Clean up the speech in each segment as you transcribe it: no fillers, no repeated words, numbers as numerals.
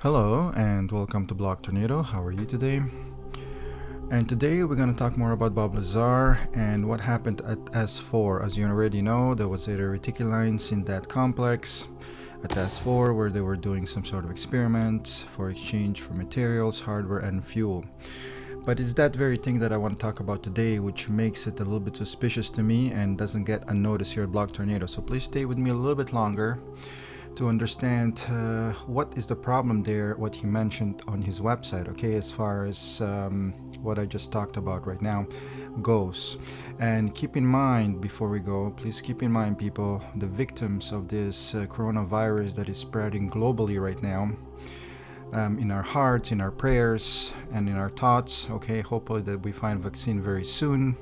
Hello and welcome to Block Tornado. How are you today? And today we're going to talk more about Bob Lazar and what happened at S4. As you already know, there was Zeta Reticuli in that complex at S4 where they were doing some sort of experiments for exchange for materials, hardware, and fuel. But it's that very thing that I want to talk about today, which makes it a little bit suspicious to me and doesn't get unnoticed here at Block Tornado. So please stay with me a little bit longer to understand what is the problem there, what he mentioned on his website, okay, as far as what I just talked about right now goes. And keep in mind, before we go, please keep in mind, people, the victims of this coronavirus that is spreading globally right now, in our hearts, in our prayers, and in our thoughts, okay, hopefully that we find vaccine very soon.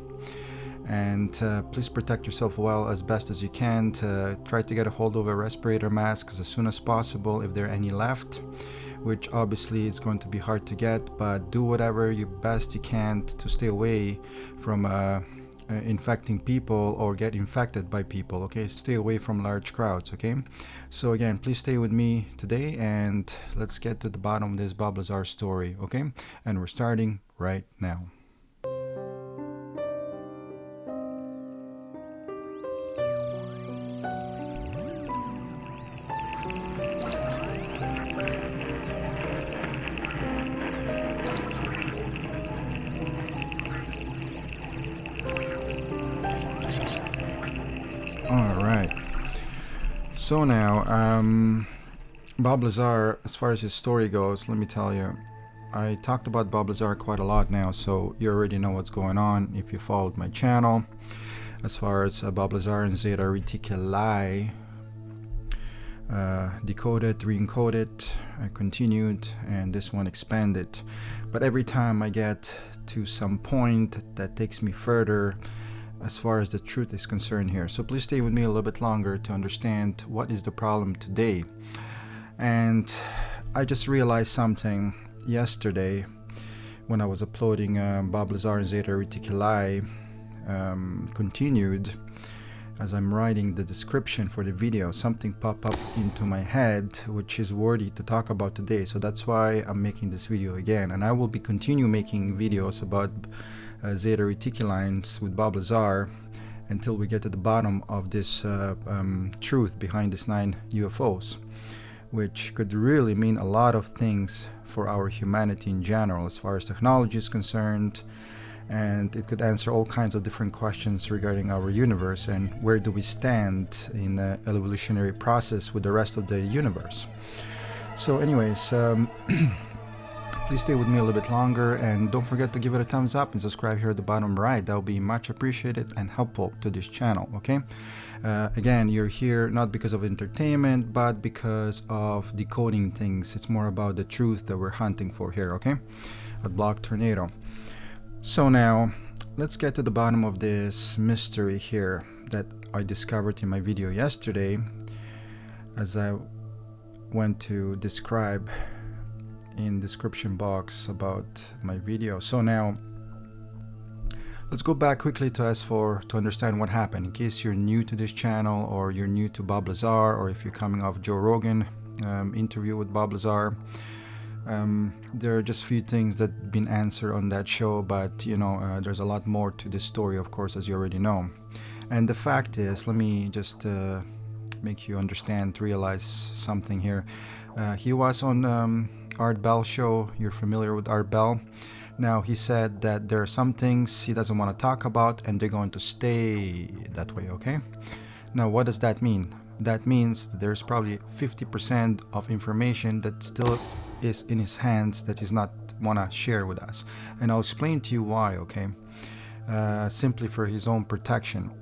And please protect yourself well as best as you can. Try to get a hold of a respirator mask as soon as possible if there are any left, which obviously is going to be hard to get, but do whatever you best you can to stay away from infecting people or get infected by people, okay? Stay away from large crowds, okay? So again, please stay with me today and let's get to the bottom of this Bob Lazar story, okay? And we're starting right now. Alright, so now Bob Lazar, as far as his story goes, let me tell you, I talked about Bob Lazar quite a lot now, so you already know what's going on if you followed my channel. As far as Bob Lazar and Zeta Reticuli, decoded, re-encoded, I continued, and this one expanded. But every time I get to some point that takes me further as far as the truth is concerned here. So please stay with me a little bit longer to understand what is the problem today. And I just realized something yesterday when I was uploading Bob Lazar and Zeta Reticuli continued. As I'm writing the description for the video, something popped up into my head which is worthy to talk about today. So that's why I'm making this video again, and I will be continue making videos about Zeta Reticuli with Bob Lazar until we get to the bottom of this truth behind these 9 UFOs, which could really mean a lot of things for our humanity in general as far as technology is concerned, and it could answer all kinds of different questions regarding our universe and where do we stand in the evolutionary process with the rest of the universe. So anyways, please stay with me a little bit longer and don't forget to give it a thumbs up and subscribe here at the bottom right. That will be much appreciated and helpful to this channel, okay? Again, you're here not because of entertainment but because of decoding things. It's more about the truth that we're hunting for here, okay? At Block Tornado. So now let's get to the bottom of this mystery here that I discovered in my video yesterday as I went to describe in description box about my video. So now let's go back quickly to S4 to understand what happened, in case you're new to this channel or you're new to Bob Lazar, or if you're coming off Joe Rogan interview with Bob Lazar. There are just a few things that have been answered on that show, but you know, there's a lot more to this story, of course, as you already know. And the fact is, let me just make you understand, realize something here. He was on Art Bell show. You're familiar with Art Bell. Now he said that there are some things he doesn't want to talk about and they're going to stay that way, okay? Now what does that mean? That means that there's probably 50% of information that still is in his hands that he's not want to share with us, and I'll explain to you why, okay? Simply for his own protection.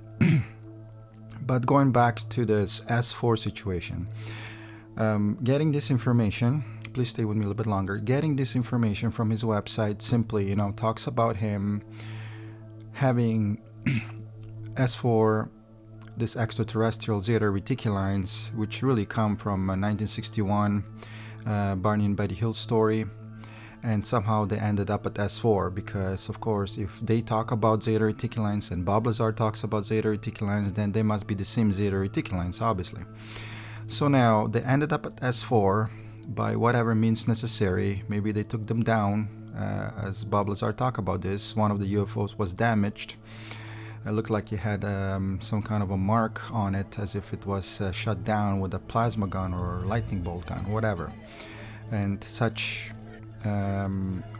But going back to this S4 situation, getting this information, please stay with me a little bit longer. Getting this information from his website simply, you know, talks about him having S4, this extraterrestrial Zeta Reticuli, which really come from 1961 Barney and Betty Hill story, and somehow they ended up at S4 because, of course, if they talk about Zeta Reticuli and Bob Lazar talks about Zeta Reticuli, then they must be the same Zeta Reticuli, obviously. So now they ended up at S4 by whatever means necessary. Maybe they took them down, as Bob Lazar talked about this. One of the UFOs was damaged. It looked like it had some kind of a mark on it, as if it was shut down with a plasma gun or lightning bolt gun, whatever. And such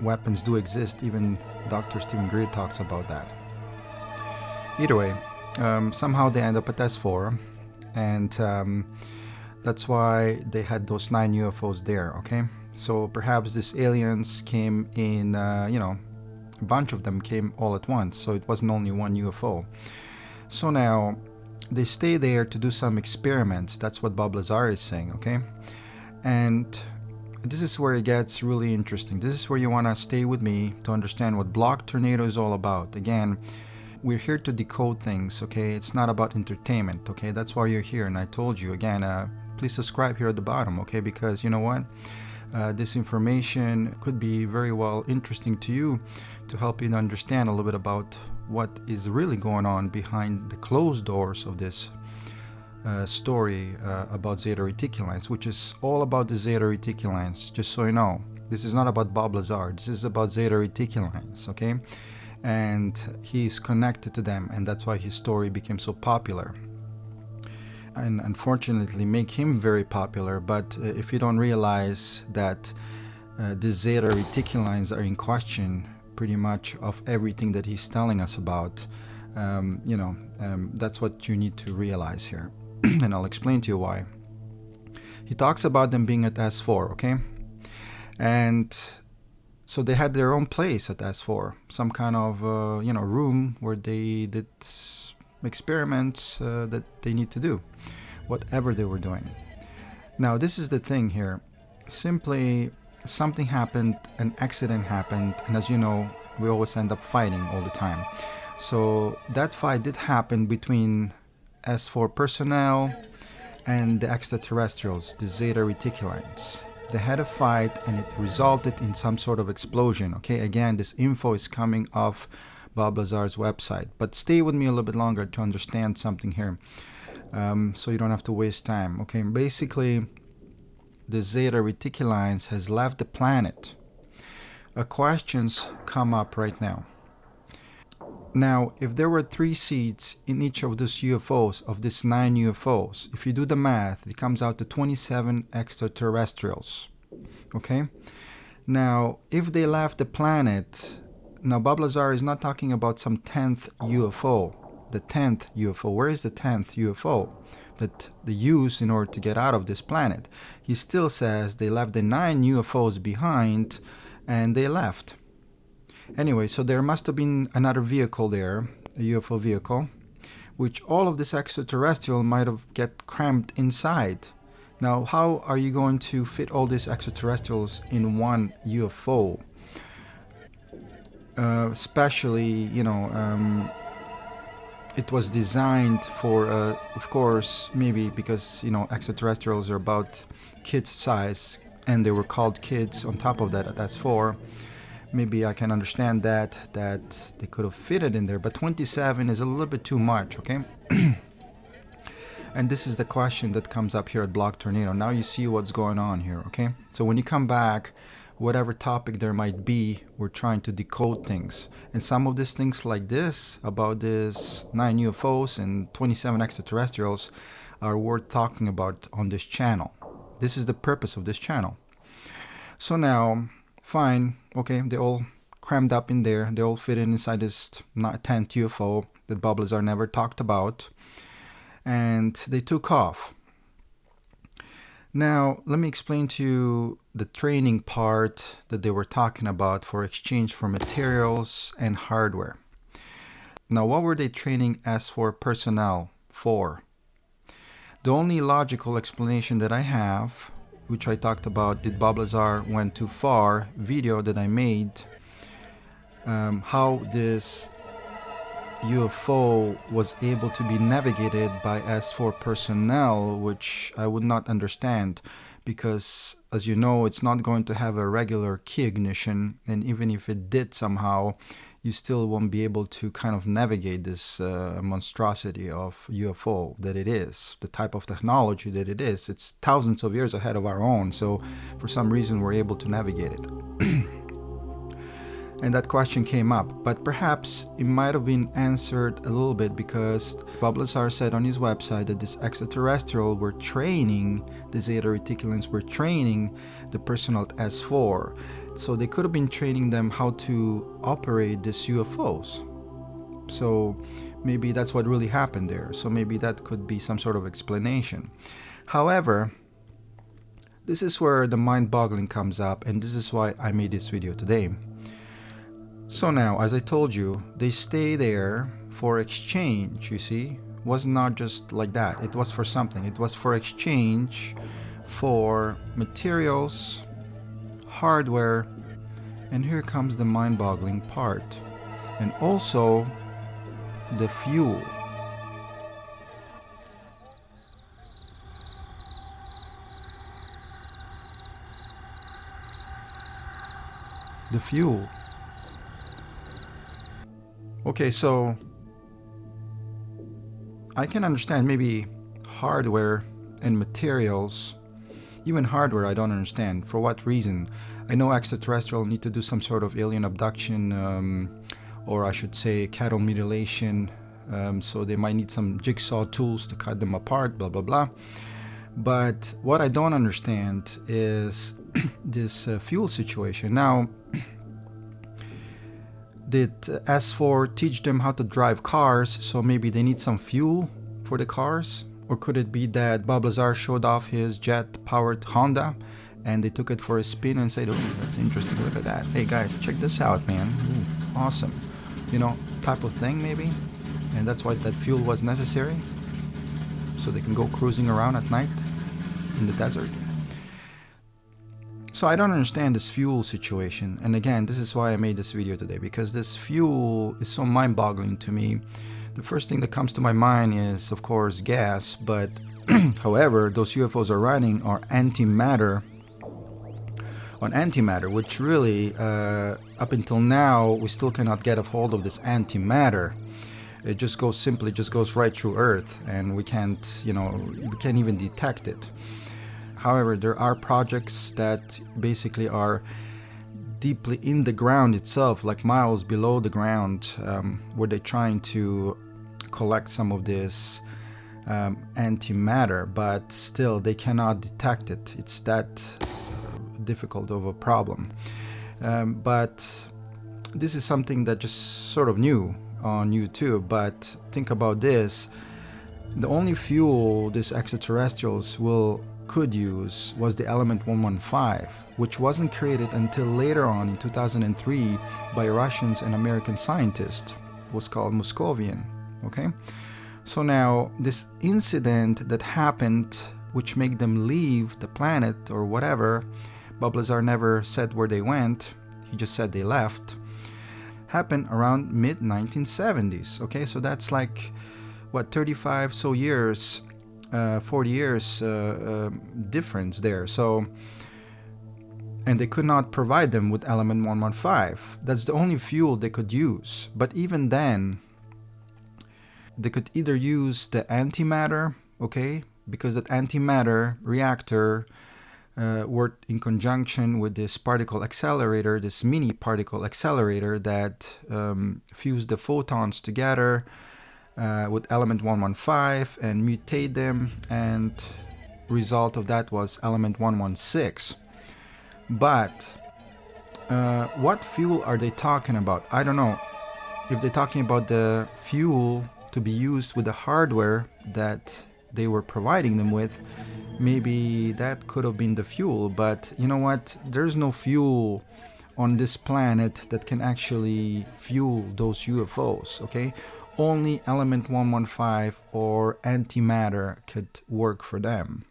weapons do exist. Even Dr. Stephen Greer talks about that. Either way, somehow they end up at S4, and that's why they had those 9 UFOs there, okay? So perhaps these aliens came in, a bunch of them came all at once, so it wasn't only one UFO. So now they stay there to do some experiments. That's what Bob Lazar is saying, okay? And this is where it gets really interesting. This is where you want to stay with me to understand what Block Tornado is all about. Again, we're here to decode things, okay? It's not about entertainment, okay? That's why you're here. And I told you, again, please subscribe here at the bottom, okay? Because you know what? This information could be very well interesting to you, to help you understand a little bit about what is really going on behind the closed doors of this story about Zeta Reticuli, which is all about the Zeta Reticuli, just so you know. This is not about Bob Lazar. This is about Zeta Reticuli, okay? And he's connected to them, and that's why his story became so popular. And unfortunately make him very popular. But if you don't realize that the Zeta Reticuli are in question pretty much of everything that he's telling us about, that's what you need to realize here. And I'll explain to you why. He talks about them being at S4, okay? And so they had their own place at S4, some kind of room where they did experiments that they need to do, whatever they were doing. Now this is the thing here. Simply something happened, an accident happened, and as you know, we always end up fighting all the time. So that fight did happen between S4 personnel and the extraterrestrials, the Zeta Reticuli. They had a fight and it resulted in some sort of explosion, okay? Again, this info is coming off Bob Lazar's website, but stay with me a little bit longer to understand something here, so you don't have to waste time, okay? Basically, the Zeta Reticuli has left the planet. Questions come up right now. Now, if there were 3 seats in each of those UFOs, of these 9 UFOs, if you do the math, it comes out to 27 extraterrestrials, okay? Now, if they left the planet, now Bob Lazar is not talking about some 10th UFO, the 10th UFO. Where is the 10th UFO that they use in order to get out of this planet? He still says they left the 9 UFOs behind and they left. Anyway, so there must have been another vehicle there, a UFO vehicle, which all of this extraterrestrial might have get cramped inside. Now, how are you going to fit all these extraterrestrials in one UFO? Especially, it was designed for, of course, maybe because, extraterrestrials are about kid size, and they were called kids on top of that, that's 4. Maybe I can understand that they could have fitted in there, but 27 is a little bit too much, okay? And this is the question that comes up here at Block Tornado. Now you see what's going on here, okay? So when you come back, whatever topic there might be, we're trying to decode things. And some of these things like this, about this 9 UFOs and 27 extraterrestrials, are worth talking about on this channel. This is the purpose of this channel. So now, fine, okay, they all crammed up in there. They all fit inside this 10th UFO that Bob Lazar never talked about. And they took off. Now, let me explain to you the training part that they were talking about for exchange for materials and hardware. Now, what were they training S4 personnel for? The only logical explanation that I have, which I talked about, did Bob Lazar went too far, video that I made, how this UFO was able to be navigated by S4 personnel, which I would not understand, because as you know, it's not going to have a regular key ignition, and even if it did somehow, you still won't be able to kind of navigate this monstrosity of UFO that it is, the type of technology that it is. It's thousands of years ahead of our own, so for some reason we're able to navigate it. And that question came up, but perhaps it might have been answered a little bit, because Bob Lazar said on his website that this extraterrestrial were training, the Zeta Reticulans were training the personnel at S4. So they could have been training them how to operate these UFOs. So maybe that's what really happened there. So maybe that could be some sort of explanation. However, this is where the mind-boggling comes up, and this is why I made this video today. So now, as I told you, they stay there for exchange, you see. It was not just like that. It was for something. It was for exchange for materials, hardware, and here comes the mind-boggling part, and also the fuel. The fuel. Okay, so I can understand maybe hardware and materials. Even hardware I don't understand. For what reason? I know extraterrestrial need to do some sort of alien abduction, or I should say cattle mutilation, so they might need some jigsaw tools to cut them apart, blah blah blah. But what I don't understand is this fuel situation. Now, did S4 teach them how to drive cars, so maybe they need some fuel for the cars? Or could it be that Bob Lazar showed off his jet-powered Honda and they took it for a spin and said, oh, that's interesting, look at that. Hey guys, check this out, man. Ooh, awesome. You know, type of thing maybe? And that's why that fuel was necessary? So they can go cruising around at night in the desert? So I don't understand this fuel situation, and again, this is why I made this video today, because this fuel is so mind-boggling to me. The first thing that comes to my mind is, of course, gas, but however, those UFOs are running are antimatter, on antimatter, which really, up until now, we still cannot get a hold of this antimatter. It just goes, simply just goes right through Earth, and we can't, you know, we can't even detect it. However, there are projects that basically are deeply in the ground itself, like miles below the ground, where they're trying to collect some of this antimatter, but still they cannot detect it. It's that difficult of a problem. But this is something that just sort of new on YouTube. But think about this. The only fuel these extraterrestrials could use was the element 115, which wasn't created until later on in 2003 by Russians and American scientists. It was called Moscovian. Okay, so now this incident that happened, which made them leave the planet or whatever, Bob Lazar never said where they went, he just said they left, happened around mid-1970s. Okay, so that's like what, 35 so years, 40 years difference there. So, and they could not provide them with element 115. That's the only fuel they could use. But even then, they could either use the antimatter, okay, because that antimatter reactor worked in conjunction with this particle accelerator, this mini particle accelerator that fused the photons together with element 115 and mutate them, and result of that was element 116. But what fuel are they talking about? I don't know. If they're talking about the fuel to be used with the hardware that they were providing them with, maybe that could have been the fuel. But you know what? There's no fuel on this planet that can actually fuel those UFOs, okay? Only element 115 or antimatter could work for them.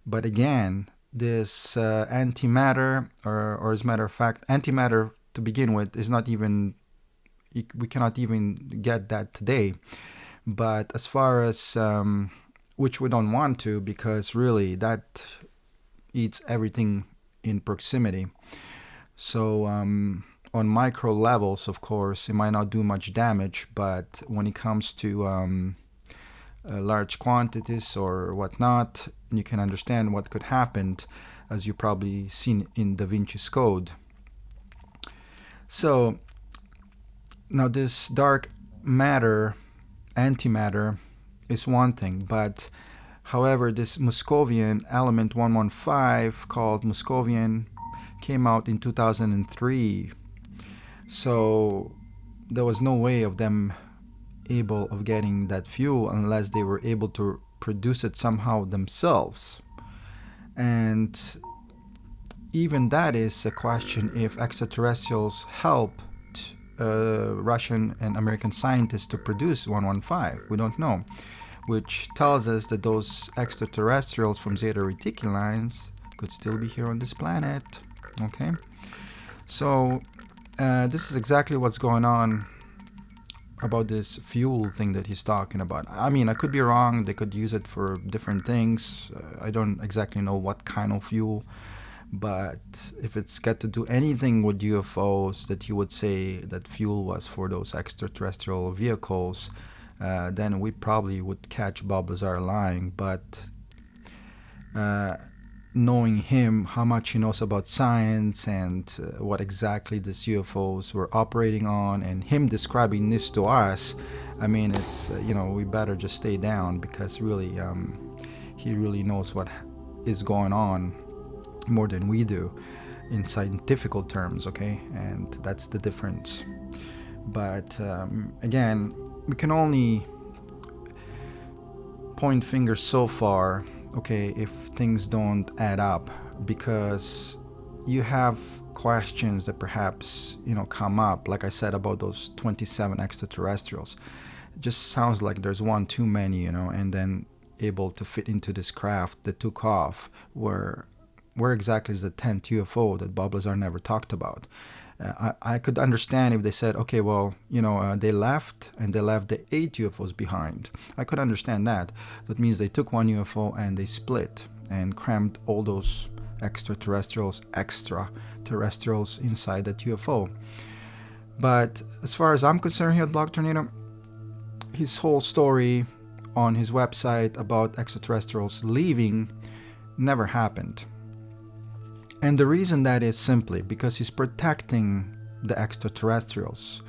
But again, this antimatter, or as a matter of fact, antimatter to begin with is not even, we cannot even get that today. But as far as, which we don't want to, because really that eats everything in proximity. So on micro levels, of course, it might not do much damage, but when it comes to large quantities or whatnot, you can understand what could happen, as you probably seen in Da Vinci's Code. So now this dark matter, antimatter, is one thing, but however, this Moscovian element 115 called Moscovian came out in 2003. So there was no way of them able of getting that fuel unless they were able to produce it somehow themselves. And even that is a question if extraterrestrials helped Russian and American scientists to produce 115. We don't know, which tells us that those extraterrestrials from Zeta Reticuli could still be here on this planet. Okay, so this is exactly what's going on about this fuel thing that he's talking about. I mean, I could be wrong. They could use it for different things. I don't exactly know what kind of fuel, but if it's got to do anything with UFOs, that you would say that fuel was for those extraterrestrial vehicles, then we probably would catch Bob Lazar lying. But knowing him, how much he knows about science and what exactly these UFOs were operating on, and him describing this to us, I mean, it's we better just stay down, because really he really knows what is going on more than we do in scientific terms, okay? And that's the difference. But again, we can only point fingers so far, okay, if things don't add up, because you have questions that perhaps come up, like I said about those 27 extraterrestrials. It just sounds like there's one too many, and then able to fit into this craft that took off. Where exactly is the 10th UFO that Bob Lazar never talked about? I could understand if they said, okay, well, they left, and they left the 8 UFOs behind. I could understand that. That means they took one UFO and they split and crammed all those extraterrestrials inside that UFO. But as far as I'm concerned here at Blog Tornado, his whole story on his website about extraterrestrials leaving never happened. And the reason that is simply because he's protecting the extraterrestrials,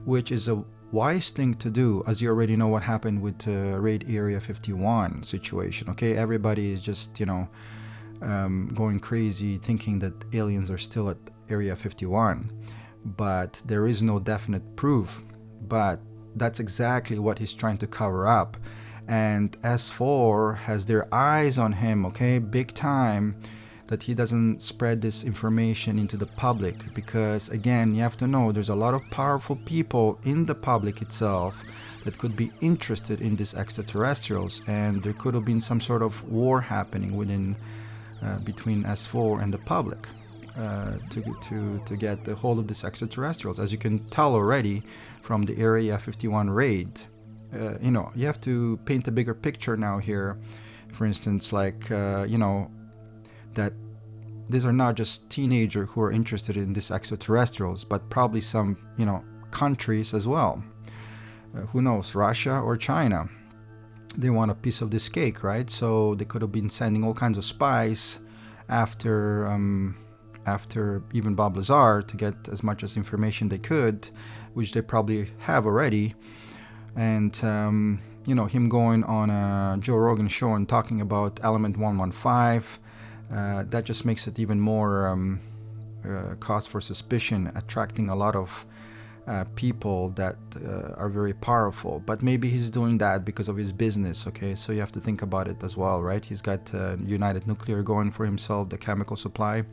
which is a wise thing to do, as you already know what happened with the Raid Area 51 situation. Okay, everybody is just going crazy thinking that aliens are still at Area 51, but there is no definite proof. But that's exactly what he's trying to cover up, and S4 has their eyes on him, okay, big time, that he doesn't spread this information into the public, because again, you have to know there's a lot of powerful people in the public itself that could be interested in these extraterrestrials, and there could have been some sort of war happening within between S4 and the public to get the hold of these extraterrestrials. As you can tell already from the Area 51 raid, you have to paint a bigger picture now here. For instance, like that these are not just teenagers who are interested in these extraterrestrials, but probably some, countries as well. Who knows, Russia or China? They want a piece of this cake, right? So they could have been sending all kinds of spies after even Bob Lazar to get as much as information they could, which they probably have already. And him going on a Joe Rogan show and talking about element 115. That just makes it even more cause for suspicion, attracting a lot of people that are very powerful. But maybe he's doing that because of his business, okay? So you have to think about it as well, right? He's got United Nuclear going for himself, the chemical supply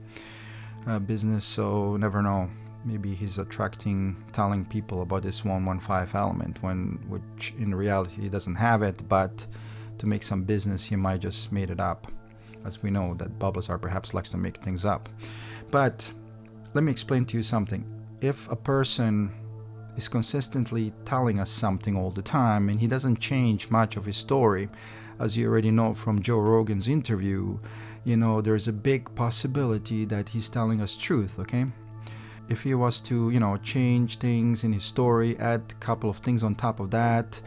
business, so never know. Maybe he's telling people about this 115 element, which in reality he doesn't have it, but to make some business, he might just made it up. As we know that Bob Lazar perhaps likes to make things up. But let me explain to you something. If a person is consistently telling us something all the time, and he doesn't change much of his story, as you already know from Joe Rogan's interview, there's a big possibility that he's telling us truth, okay? if he was to, change things in his story, add a couple of things on top of that,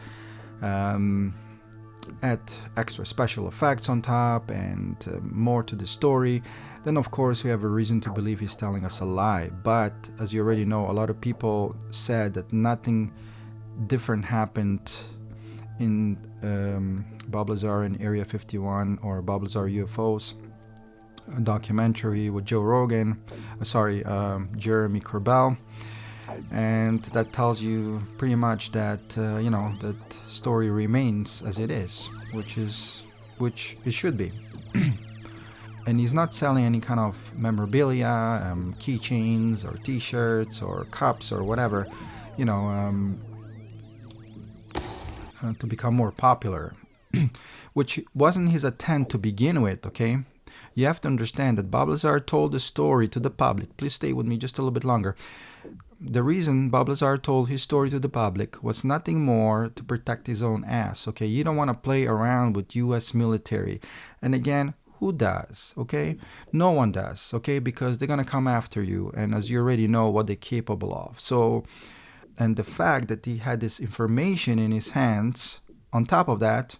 add extra special effects on top and more to the story, then of course we have a reason to believe he's telling us a lie. But as you already know, a lot of people said that nothing different happened in Bob Lazar in Area 51 or Bob Lazar UFOs, a documentary with Joe Rogan, Jeremy Corbell, and that tells you pretty much that that story remains as it is, which it should be. And he's not selling any kind of memorabilia, keychains or T-shirts or cups or whatever, to become more popular, which wasn't his intent to begin with, okay? You have to understand that Bob Lazar told the story to the public. Please stay with me just a little bit longer. The reason Bob Lazar told his story to the public was nothing more to protect his own ass, okay? You don't want to play around with U.S. military. And again, who does, okay? No one does, okay? Because they're going to come after you. And as you already know what they're capable of. So, and the fact that he had this information in his hands, on top of that,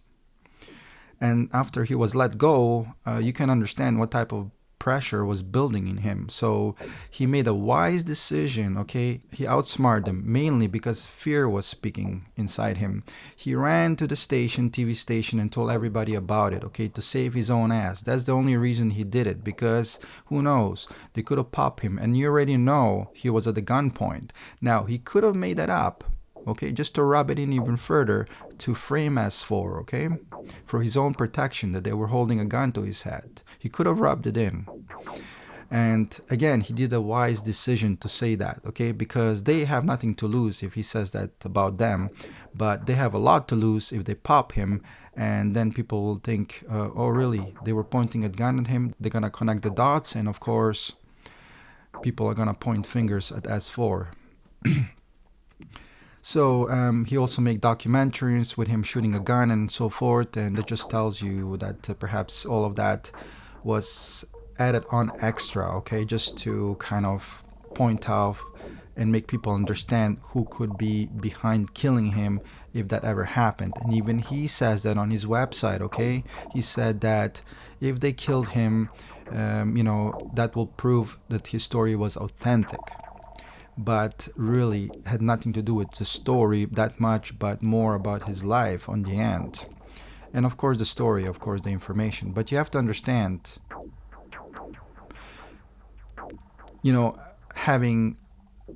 and after he was let go, you can understand what type of pressure was building in him. So he made a wise decision, okay? He outsmarted them, mainly because fear was speaking inside him. He ran to the TV station, and told everybody about it, okay, to save his own ass. That's the only reason he did it, because who knows? They could have popped him, and you already know he was at the gunpoint. Now, he could have made that up, okay, just to rub it in even further, to frame S4, okay, for his own protection, that they were holding a gun to his head. He could have rubbed it in. And again, he did a wise decision to say that, okay, because they have nothing to lose if he says that about them, but they have a lot to lose if they pop him, and then people will think, oh really, they were pointing a gun at him. They're going to connect the dots, and of course, people are going to point fingers at S4. So he also made documentaries with him shooting a gun and so forth, and that just tells you that perhaps all of that was added on extra, okay, just to kind of point out and make people understand who could be behind killing him if that ever happened. And even he says that on his website, okay? He said that if they killed him, that will prove that his story was authentic. But really had nothing to do with the story that much, but more about his life on the end. And of course the story, of course the information. But you have to understand, having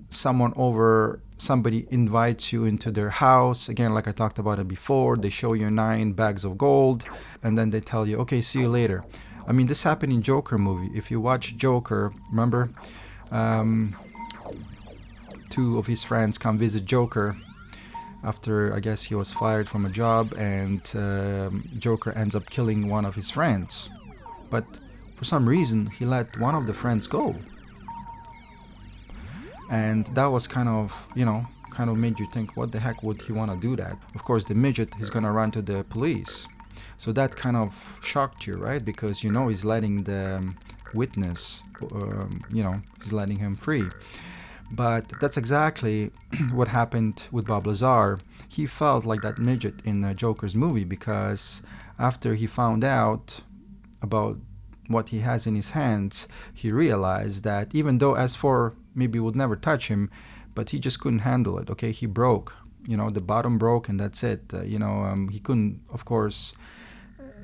somebody invites you into their house, again, like I talked about it before, they show you 9 bags of gold, and then they tell you, okay, see you later. I mean, this happened in Joker movie. If you watch Joker, remember, 2 of his friends come visit Joker after, I guess, he was fired from a job, and Joker ends up killing one of his friends. But for some reason, he let one of the friends go. And that was kind of made you think, what the heck would he want to do that? Of course, the midget is going to run to the police. So that kind of shocked you, right? Because, he's letting the witness, he's letting him free. But that's exactly what happened with Bob Lazar. He felt like that midget in the Joker's movie, because after he found out about what he has in his hands, he realized that even though S4 maybe would never touch him, but he just couldn't handle it, okay? He broke, the bottom broke, and that's it. He couldn't, of course,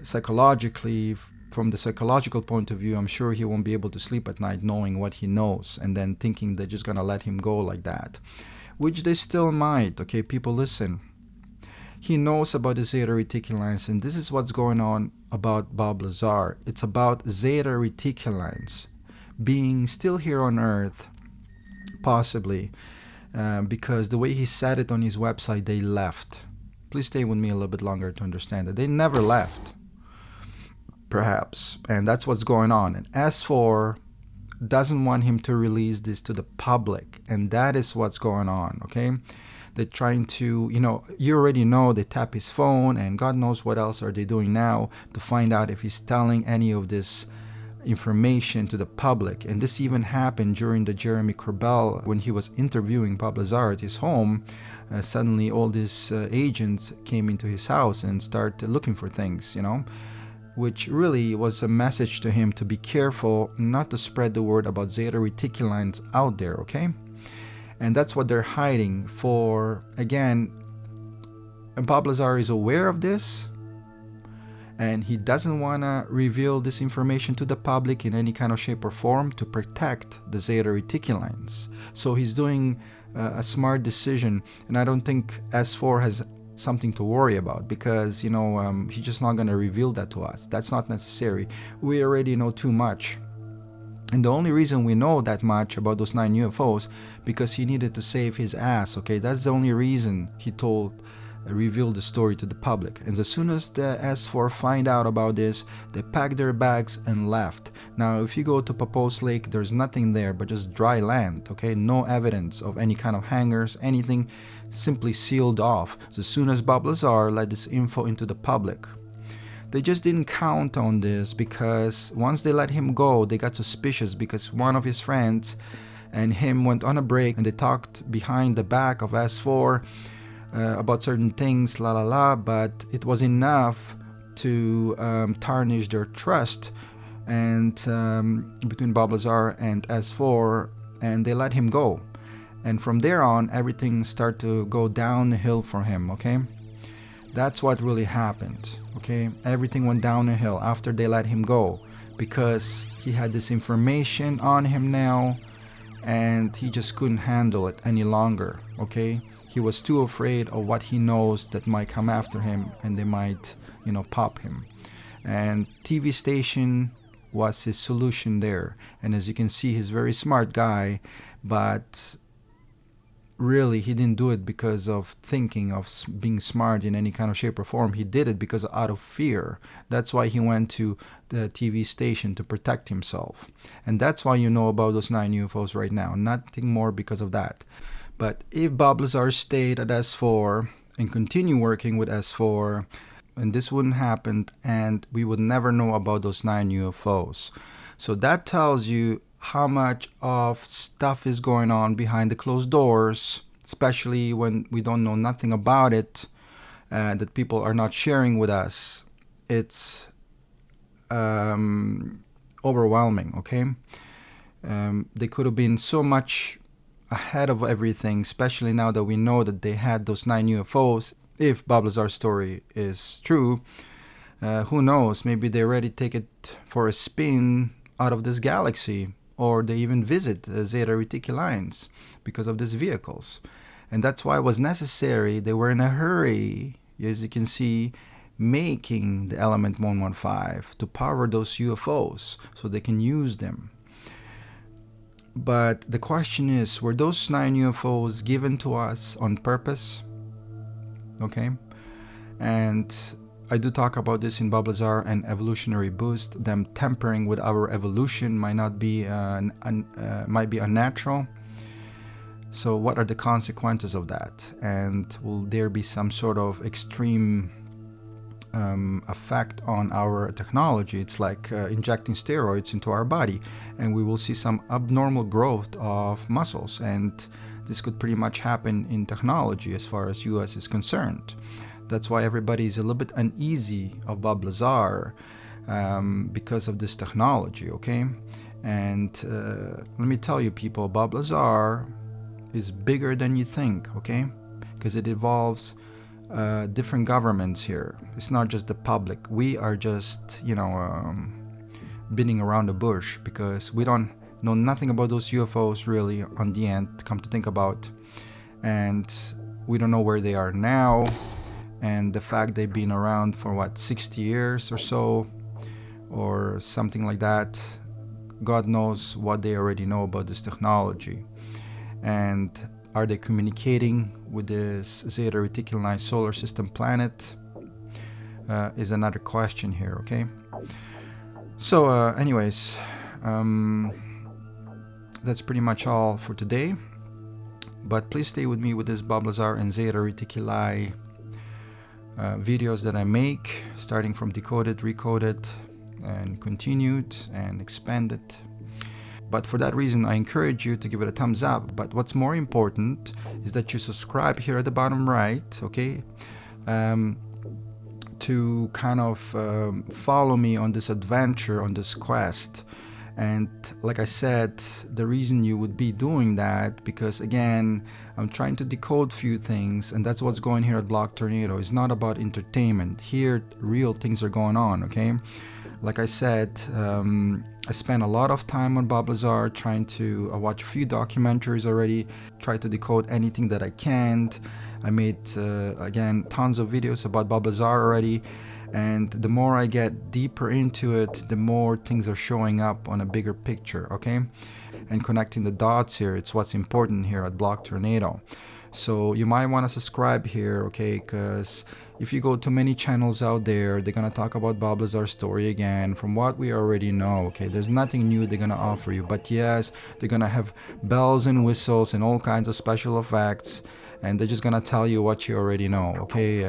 psychologically, from the psychological point of view, I'm sure he won't be able to sleep at night knowing what he knows, and then thinking they're just going to let him go like that, which they still might, okay? People, listen. He knows about the Zeta Reticuli, and this is what's going on about Bob Lazar. It's about Zeta Reticuli being still here on Earth, possibly, because the way he said it on his website, they left. Please stay with me a little bit longer to understand that. They never left, perhaps, and that's what's going on. And S4 doesn't want him to release this to the public, and that is what's going on, okay? They're trying to, you already know, they tap his phone, and God knows what else are they doing now to find out if he's telling any of this, information to the public. And this even happened during the Jeremy Corbell, when he was interviewing Bob Lazar at his home. Suddenly all these agents came into his house and started looking for things, you know, which really was a message to him to be careful not to spread the word about Zeta Reticuli out there, okay? And that's what they're hiding for. Again, Bob Lazar is aware of this, and he doesn't want to reveal this information to the public in any kind of shape or form to protect the Zeta Reticuli. So he's doing a smart decision, and I don't think S4 has something to worry about, because, you know, he's just not going to reveal that to us. That's not necessary. We already know too much. And the only reason we know that much about those 9 UFOs, because he needed to save his ass, okay? That's the only reason he revealed the story to the public. And as soon as the S4 find out about this, they packed their bags and left. Now, if you go to Papoose Lake, there's nothing there but just dry land, okay? No evidence of any kind of hangars, anything, simply sealed off. So as soon as Bob Lazar let this info into the public, they just didn't count on this, because once they let him go, they got suspicious, because one of his friends and him went on a break and they talked behind the back of S4 about certain things, but it was enough to tarnish their trust and between Bob Lazar and S4, and they let him go. And from there on, everything started to go downhill for him, okay? That's what really happened, okay? Everything went downhill after they let him go, because he had this information on him now, and he just couldn't handle it any longer, okay? He was too afraid of what he knows that might come after him, and they might, you know, pop him. And TV station was his solution there. And as you can see, he's a very smart guy, but really he didn't do it because of thinking of being smart in any kind of shape or form. He did it because out of fear. That's why he went to the TV station, to protect himself. And that's why you know about those 9 UFOs right now. Nothing more because of that. But if Bob Lazar stayed at S4 and continue working with S4, and this wouldn't happen, and we would never know about those 9 UFOs. So that tells you how much of stuff is going on behind the closed doors, especially when we don't know nothing about it, that people are not sharing with us. It's overwhelming, okay? They could have been so much ahead of everything, especially now that we know that they had those 9 UFOs. If Bob Lazar's story is true, who knows, maybe they already take it for a spin out of this galaxy, or they even visit Zeta Reticuli because of these vehicles. And that's why it was necessary. They were in a hurry, as you can see, making the element 115 to power those UFOs so they can use them. But the question is, were those 9 UFOs given to us on purpose? Okay. And I do talk about this in Bob Lazar and Evolutionary Boost. Them tampering with our evolution might be unnatural. So what are the consequences of that? And will there be some sort of extreme effect on our technology? It's like injecting steroids into our body, and we will see some abnormal growth of muscles. And this could pretty much happen in technology as far as US is concerned. That's why everybody is a little bit uneasy of Bob Lazar because of this technology, okay? And let me tell you, people, Bob Lazar is bigger than you think, okay? Because it involves different governments here. It's not just the public. We are just, beating around the bush because we don't know nothing about those UFOs really on the end, come to think about. And we don't know where they are now. And the fact they've been around for 60 years or so, or something like that. God knows what they already know about this technology. And are they communicating with this Zeta Reticuli solar system planet? Is another question here, okay? So anyways, that's pretty much all for today. But please stay with me with this Bob Lazar and Zeta Reticuli videos that I make, starting from Decoded, Recoded, and continue it and expand it. But for that reason, I encourage you to give it a thumbs up. But what's more important is that you subscribe here at the bottom right, okay? To kind of follow me on this adventure, on this quest. And like I said, the reason you would be doing that, because again, I'm trying to decode few things, and that's what's going here at Block Tornado. It's not about entertainment. Here, real things are going on, okay? Like I said, I spent a lot of time on Bob Lazar trying to watch a few documentaries already, try to decode anything that I can't. I made, again, tons of videos about Bob Lazar already. And the more I get deeper into it, the more things are showing up on a bigger picture, okay? And connecting the dots here, it's what's important here at Block Tornado. So you might want to subscribe here, okay? Because if you go to many channels out there, they're going to talk about Bob Lazar's story again from what we already know, okay? There's nothing new they're going to offer you. But yes, they're going to have bells and whistles and all kinds of special effects. And they're just gonna tell you what you already know, okay?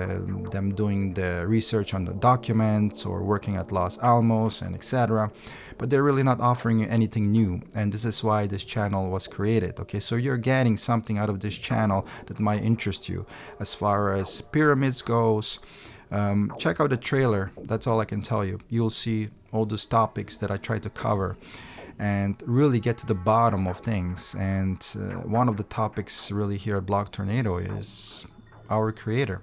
Them doing the research on the documents or working at Los Alamos and etc. But they're really not offering you anything new, and this is why this channel was created, okay? So you're getting something out of this channel that might interest you. As far as pyramids goes, check out the trailer. That's all I can tell you. You'll see all those topics that I try to cover and really get to the bottom of things. And one of the topics really here at Block Tornado is our creator.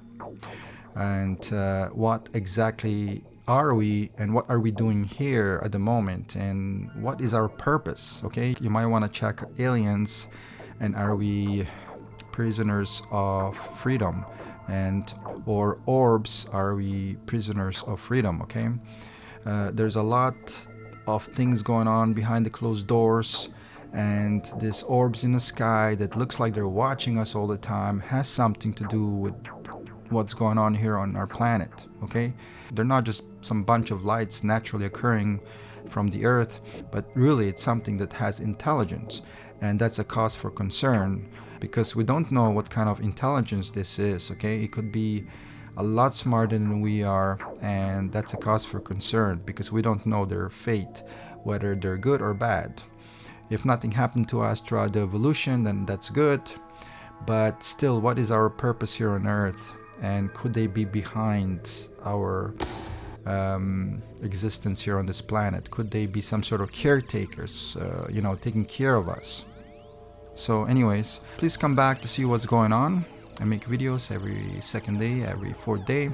And what exactly are we, and what are we doing here at the moment, and what is our purpose, okay? You might want to check aliens, and are we prisoners of freedom, and or orbs, are we prisoners of freedom, okay? There's a lot of things going on behind the closed doors, and this orbs in the sky that looks like they're watching us all the time has something to do with what's going on here on our planet, okay? They're not just some bunch of lights naturally occurring from the earth, but really it's something that has intelligence, and that's a cause for concern because we don't know what kind of intelligence this is, okay? It could be a lot smarter than we are, and that's a cause for concern because we don't know their fate, whether they're good or bad. If nothing happened to us throughout the evolution, then that's good, but still, what is our purpose here on Earth, and could they be behind our existence here on this planet? Could they be some sort of caretakers, taking care of us? So anyways, please come back to see what's going on. I make videos every second day, every fourth day,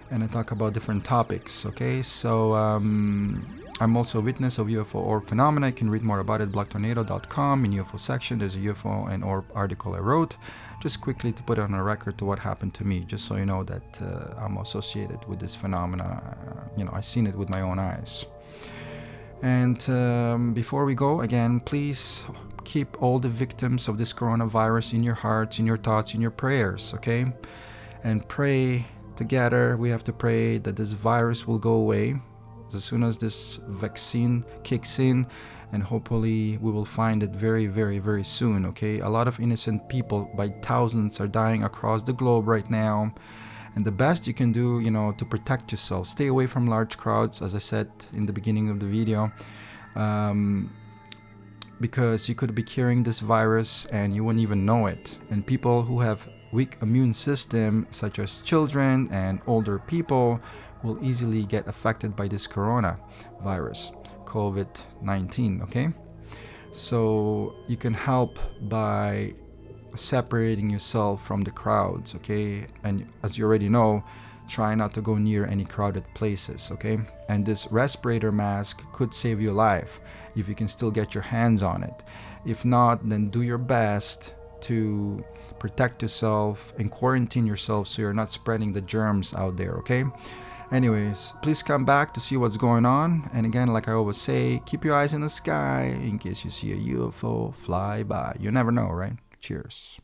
and I talk about different topics, okay? So I'm also a witness of UFO orb phenomena. You can read more about it at blocktornado.com. In UFO section, there's a UFO and orb article I wrote, just quickly to put it on a record to what happened to me, just so you know that I'm associated with this phenomena. I've seen it with my own eyes. And before we go, again, please keep all the victims of this coronavirus in your hearts, in your thoughts, in your prayers, okay? And pray together. We have to pray that this virus will go away as soon as this vaccine kicks in, and hopefully we will find it very, very, very soon, okay? A lot of innocent people by thousands are dying across the globe right now, and the best you can do, to protect yourself, stay away from large crowds, as I said in the beginning of the video, because you could be carrying this virus and you wouldn't even know it. And people who have weak immune system, such as children and older people, will easily get affected by this coronavirus, COVID-19, okay? So you can help by separating yourself from the crowds, okay? And as you already know, try not to go near any crowded places, okay? And this respirator mask could save your life if you can still get your hands on it. If not, then do your best to protect yourself and quarantine yourself so you're not spreading the germs out there, okay? Anyways, please come back to see what's going on. And again, like I always say, keep your eyes in the sky in case you see a UFO fly by. You never know, right? Cheers.